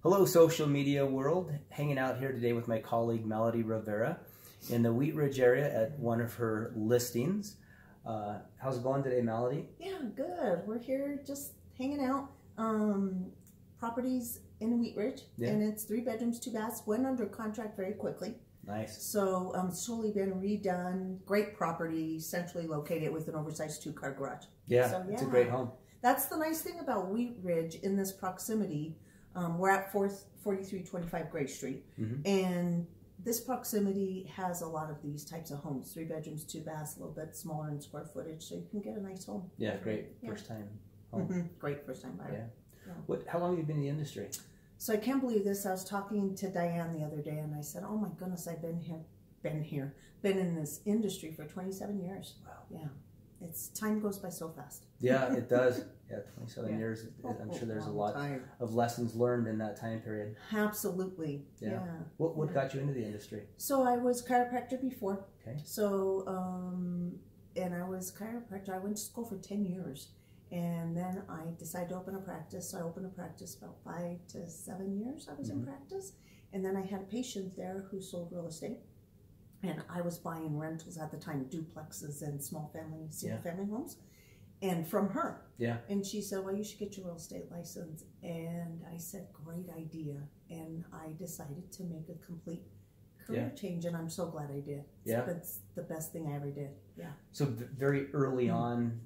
Hello, social media world. Hanging out here today with my colleague Melody Rivera in the Wheat Ridge area at one of her listings. How's it going today, Melody? Yeah, good. We're here just hanging out. Properties in Wheat Ridge, and it's 3 bedrooms, 2 baths. Went under contract very quickly. Nice. So it's totally been redone. Great property, centrally located with an oversized 2-car garage. Yeah, so, it's a great home. That's the nice thing about Wheat Ridge in this proximity. We're at 4325 Gray Street, and this proximity has a lot of these types of homes, 3 bedrooms, 2 baths, a little bit smaller in square footage, so you can get a nice home. Yeah, great first time home. Great first time buyer. Yeah. How long have you been in the industry? So I can't believe this. I was talking to Diane the other day, and I said, "Oh my goodness, I've been in this industry for 27 years." Wow. Yeah. Time goes by so fast. Yeah, it does. Yeah, 27 years. I'm sure there's a lot of lessons learned in that time period. Absolutely. Yeah. What got you into the industry? So I was a chiropractor before. Okay. So, and I was a chiropractor. I went to school for 10 years. And then I decided to open a practice. So I opened a practice about 5 to 7 years I was in practice. And then I had a patient there who sold real estate. And I was buying rentals at the time, duplexes and small family, single family homes. And from her. Yeah. And she said, "Well, you should get your real estate license." And I said, "Great idea." And I decided to make a complete career change, and I'm so glad I did. It's the best thing I ever did. Yeah. So very early on,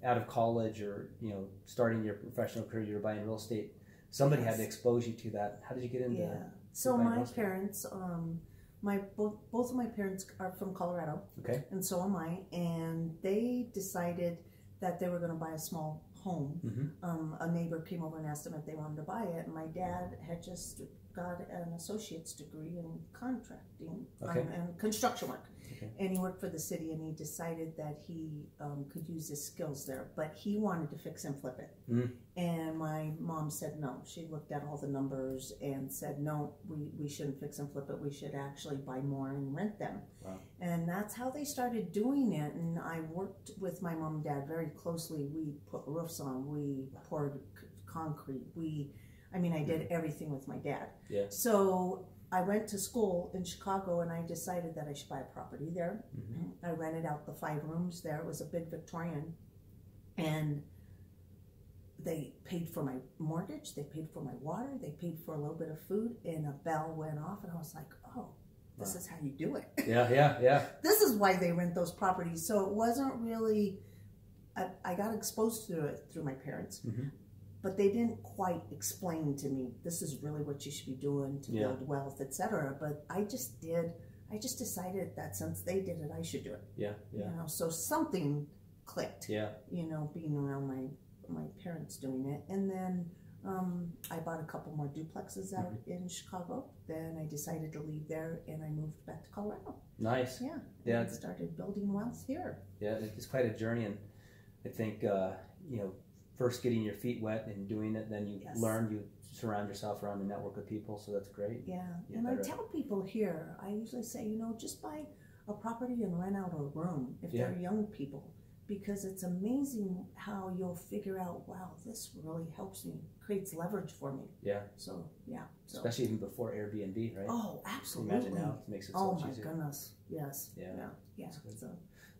out of college or, starting your professional career, you were buying real estate. Somebody had to expose you to that. How did you get into that? So my parents, both of my parents are from Colorado. Okay. And so am I. And they decided that they were going to buy a small home. A neighbor came over and asked them if they wanted to buy it. And my dad had just got an associate's degree in contracting and construction work. And he worked for the city, and he decided that he could use his skills there, but he wanted to fix and flip it. And my mom said no. She looked at all the numbers and said, "No, we shouldn't fix and flip it. We should actually buy more and rent them." Wow. And that's how they started doing it. And I worked with my mom and dad very closely. We put roofs on, we poured concrete, I did everything with my dad. Yeah. So I went to school in Chicago, and I decided that I should buy a property there. I rented out the 5 rooms there. It was a big Victorian, and they paid for my mortgage, they paid for my water, they paid for a little bit of food, and a bell went off, and I was like, "Oh, this is how you do it." Yeah. This is why they rent those properties. So it wasn't really, I got exposed to it through my parents. But they didn't quite explain to me, this is really what you should be doing to build wealth, etc. But I just decided that since they did it, I should do it. So something clicked. Being around my parents doing it. And then I bought a couple more duplexes out in Chicago. Then I decided to leave there, and I moved back to Colorado. Nice. Yeah. And started building wealth here. Yeah, it's quite a journey, and I think first getting your feet wet and doing it, then you learn, you surround yourself around a network of people, so that's great. Yeah, and I tell people here, I usually say, just buy a property and rent out a room if they're young people, because it's amazing how you'll figure out, wow, this really helps me, creates leverage for me. Yeah. So, especially even before Airbnb, right? Oh, absolutely. Imagine now, it makes it so much easier. Oh my goodness, yes. Yeah.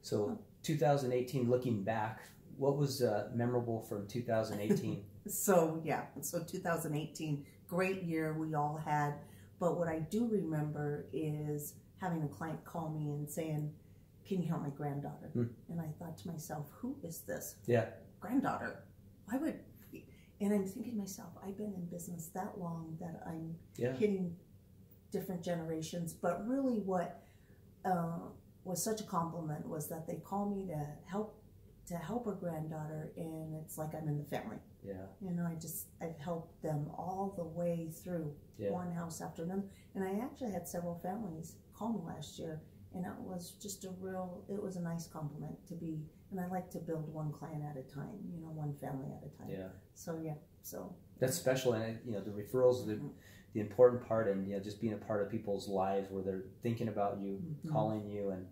So 2018, looking back, what was memorable from 2018? So 2018, great year we all had. But what I do remember is having a client call me and saying, "Can you help my granddaughter?" And I thought to myself, who is this? Granddaughter? Why would? And I'm thinking to myself, I've been in business that long that I'm hitting different generations. But really what was such a compliment was that they called me to help her granddaughter, and it's like I'm in the family. I've helped them all the way through, one house after another. And I actually had several families call me last year, and it was just it was a nice compliment to be, and I like to build one client at a time, one family at a time. So that's special. And the referrals are the important part, and just being a part of people's lives where they're thinking about you, calling you, and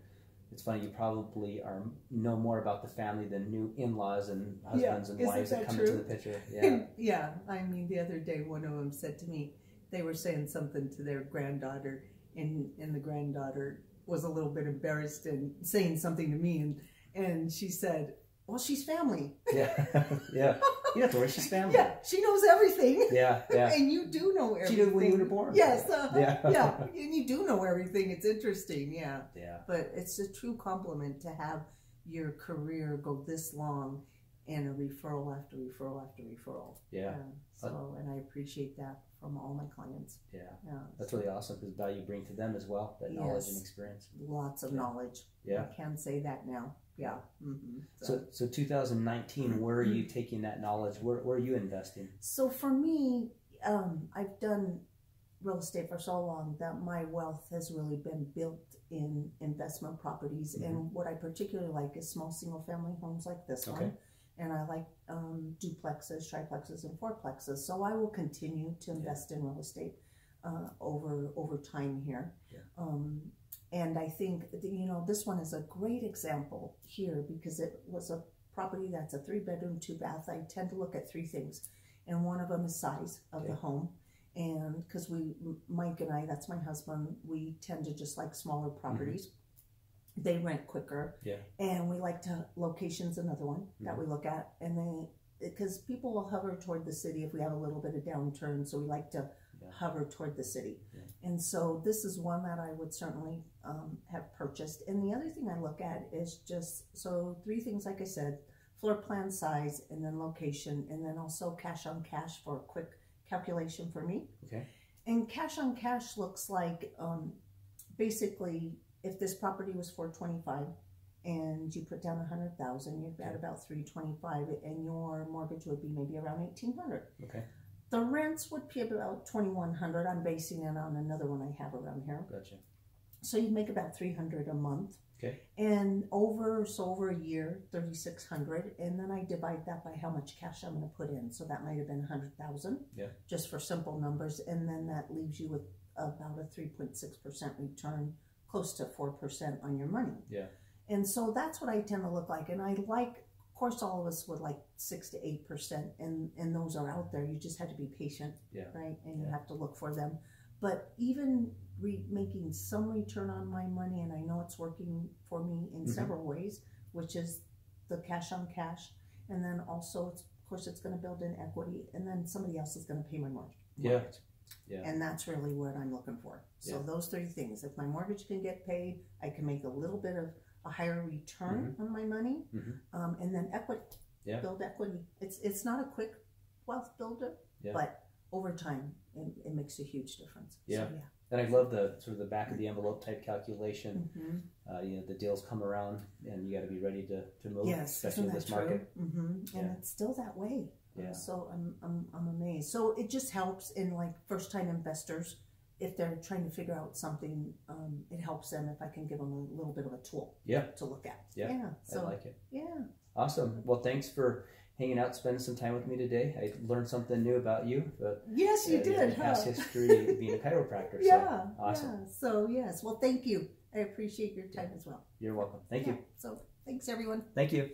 it's funny, you probably know more about the family than new in-laws and husbands and wives that come into the picture. Yeah. Yeah. I mean, the other day, one of them said to me, they were saying something to their granddaughter, and the granddaughter was a little bit embarrassed and saying something to me, and she said, well, she's family. Yeah. Yeah. You have to worry, she's family. Yeah, she knows everything. Yeah, yeah. And you do know everything. She knew when you were born. Yes. Yeah. And you do know everything. It's interesting. Yeah. Yeah. But it's a true compliment to have your career go this long and a referral after referral after referral. Yeah. So, and I appreciate that from all my clients. Yeah. That's really awesome, because value you bring to them as well, that knowledge and experience. Lots of knowledge. Yeah. I can say that now. Yeah. Mm-hmm. So 2019, where are you taking that knowledge? Where are you investing? So for me, I've done real estate for so long that my wealth has really been built in investment properties. And what I particularly like is small single family homes like this one. And I like duplexes, triplexes, and fourplexes. So I will continue to invest in real estate over time here. Yeah. And I think, this one is a great example here, because it was a property that's a 3-bedroom, 2-bath. I tend to look at 3 things, and one of them is size of the home. And because Mike and I, that's my husband, we tend to just like smaller properties. They rent quicker. Yeah. And we like location's another one that we look at. And because people will hover toward the city if we have a little bit of downturn, so we like to hover toward the city. Yeah. And so this is one that I would certainly have purchased. And the other thing I look at is 3 things, like I said: floor plan size, and then location, and then also cash on cash for a quick calculation for me. Okay. And cash on cash looks like basically, if this property was $425 and you put down $100,000, you've got about $325, and your mortgage would be maybe around $1,800. Okay. The rents would be about $2,100. I'm basing it on another one I have around here. Gotcha. So you make about $300 a month. Okay. And over a year, $3,600, and then I divide that by how much cash I'm going to put in. So that might have been $100,000. Yeah. Just for simple numbers, and then that leaves you with about a 3.6% return, close to 4% on your money. Yeah. And so that's what I tend to look like, and I like. Of course, all of us would like 6 to 8%, and those are out there. You just have to be patient, right? And you have to look for them. But even making some return on my money, and I know it's working for me in several ways, which is the cash on cash, and then also, of course, it's going to build in equity, and then somebody else is going to pay my mortgage. Yeah. Yeah. And that's really what I'm looking for. So those 3 things: if my mortgage can get paid, I can make a little bit of a higher return on my money, and then equity, build equity. It's not a quick wealth builder, but over time it makes a huge difference. Yeah. So, and I love the sort of the back of the envelope type calculation. The deals come around, and you got to be ready to move, especially in this market. And it's still that way. Yeah. So I'm amazed. So it just helps in like first time investors. If they're trying to figure out something, it helps them if I can give them a little bit of a tool to look at. Yeah. So, I like it. Yeah. Awesome. Well, thanks for hanging out, spending some time with me today. I learned something new about you. But, yes, you did. Past history of being a chiropractor. Yeah. So, awesome. Yeah. So, yes. Well, thank you. I appreciate your time as well. You're welcome. Thank you. So, thanks, everyone. Thank you.